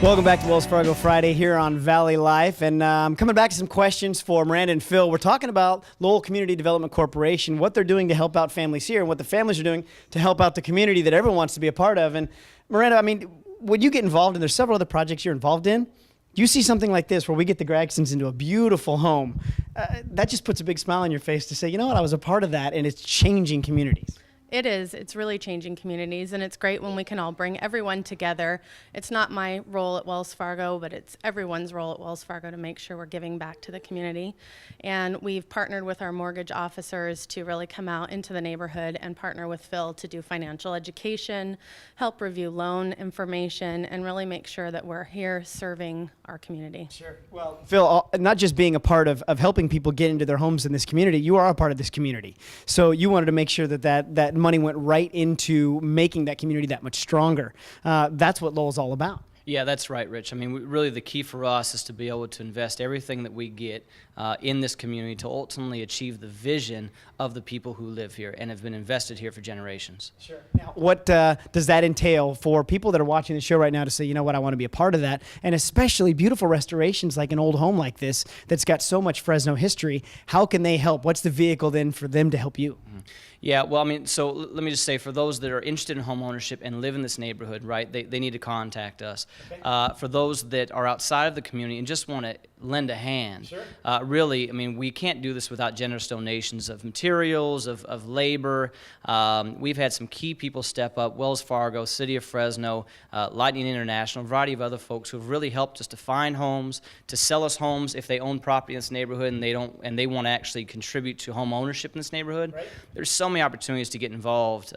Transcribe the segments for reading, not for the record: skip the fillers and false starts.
Welcome back to Wells Fargo Friday here on Valley Life, and I'm coming back to some questions for Miranda and Phil. We're talking about Lowell Community Development Corporation, what they're doing to help out families here, and what the families are doing to help out the community that everyone wants to be a part of. And Miranda, I mean, when you get involved, and there's several other projects you're involved in, you see something like this where we get the Gregsons into a beautiful home. That just puts a big smile on your face to say, you know what, I was a part of that, and it's changing communities. It is. It's really changing communities, and it's great when we can all bring everyone together. It's not my role at Wells Fargo, but it's everyone's role at Wells Fargo to make sure we're giving back to the community. And we've partnered with our mortgage officers to really come out into the neighborhood and partner with Phil to do financial education, help review loan information, and really make sure that we're here serving our community. Sure. Well, Phil, not just being a part of helping people get into their homes in this community, you are a part of this community. So you wanted to make sure that money went right into making that community that much stronger. That's what Lowell's all about. Yeah, that's right, Rich. I mean, really the key for us is to be able to invest everything that we get in this community to ultimately achieve the vision of the people who live here and have been invested here for generations. Sure. Now, what does that entail for people that are watching the show right now to say, you know what, I want to be a part of that, and especially beautiful restorations like an old home like this that's got so much Fresno history? How can they help? What's the vehicle then for them to help you? Mm-hmm. Yeah, well, I mean, so let me just say, for those that are interested in home ownership and live in this neighborhood, right, they need to contact us. Okay. For those that are outside of the community and just want to lend a hand, sure. Really, I mean, we can't do this without generous donations of materials, of labor. We've had some key people step up, Wells Fargo, City of Fresno, Lightning International, a variety of other folks who have really helped us to find homes, to sell us homes if they own property in this neighborhood and they want to actually contribute to home ownership in this neighborhood. Right. There's so many opportunities to get involved,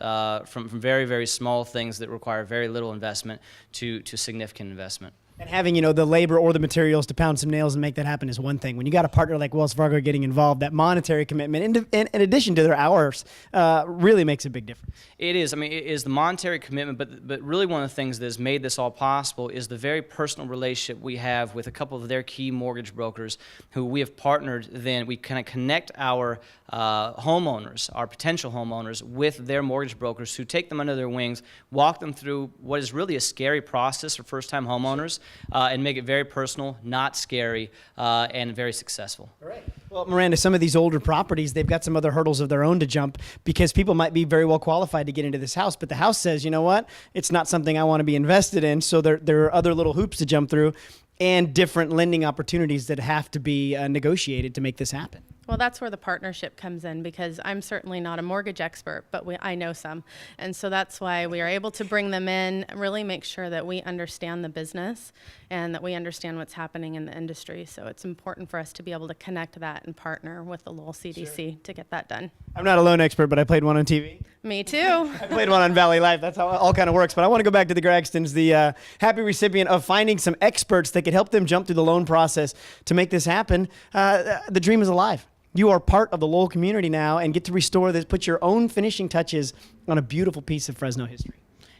from very, very small things that require very little investment to significant investment. And having, you know, the labor or the materials to pound some nails and make that happen is one thing. When you got a partner like Wells Fargo getting involved, that monetary commitment, in addition to their hours, really makes a big difference. It is. I mean, it is the monetary commitment, but really one of the things that has made this all possible is the very personal relationship we have with a couple of their key mortgage brokers who we have partnered. Then we kind of connect our homeowners, our potential homeowners, with their mortgage brokers who take them under their wings, walk them through what is really a scary process for first-time homeowners, and make it very personal, not scary, and very successful. All right. Well, Miranda, some of these older properties, they've got some other hurdles of their own to jump because people might be very well qualified to get into this house, but the house says, you know what, it's not something I want to be invested in, so there are other little hoops to jump through and different lending opportunities that have to be negotiated to make this happen. Well, that's where the partnership comes in, because I'm certainly not a mortgage expert, but I know some. And so that's why we are able to bring them in and really make sure that we understand the business and that we understand what's happening in the industry. So it's important for us to be able to connect that and partner with the Lowell CDC to get that done. I'm not a loan expert, but I played one on TV. Me too. I played one on Valley Life. That's how it all kind of works. But I want to go back to the Gregsons, the happy recipient of finding some experts that could help them jump through the loan process to make this happen. The dream is alive. You are part of the Lowell community now and get to restore this, put your own finishing touches on a beautiful piece of Fresno history.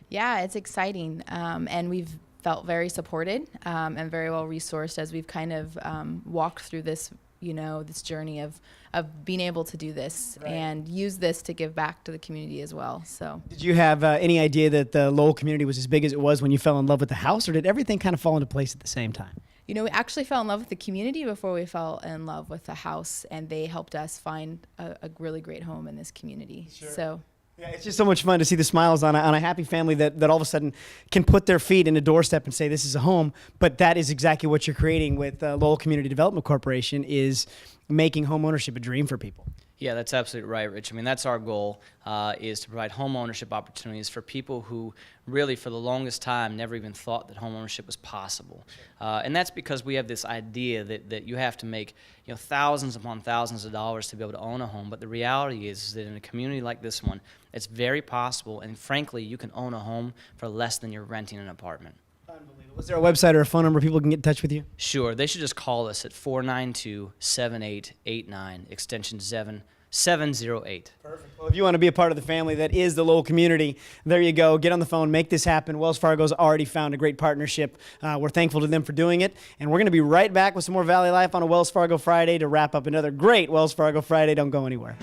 Yeah, it's exciting. And we've felt very supported and very well resourced as we've kind of walked through this, you know, this journey of being able to do this and use this to give back to the community as well. So, did you have any idea that the Lowell community was as big as it was when you fell in love with the house, or did everything kind of fall into place at the same time? You know, we actually fell in love with the community before we fell in love with the house, and they helped us find a really great home in this community. Sure. So. Yeah, it's just so much fun to see the smiles on a happy family that all of a sudden can put their feet in a doorstep and say, this is a home. But that is exactly what you're creating with Lowell Community Development Corporation, is making home ownership a dream for people. Yeah, that's absolutely right, Rich. I mean, that's our goal, is to provide home ownership opportunities for people who really, for the longest time, never even thought that home ownership was possible. And that's because we have this idea that you have to make, you know, thousands upon thousands of dollars to be able to own a home. But the reality is that in a community like this one, it's very possible, and frankly, you can own a home for less than you're renting an apartment. Unbelievable. Is there a website or a phone number people can get in touch with you? Sure. They should just call us at 492-7889, extension 708. Perfect. Well, if you want to be a part of the family that is the Lowell community, there you go. Get on the phone, make this happen. Wells Fargo's already found a great partnership. We're thankful to them for doing it. And we're going to be right back with some more Valley Life on a Wells Fargo Friday to wrap up another great Wells Fargo Friday. Don't go anywhere.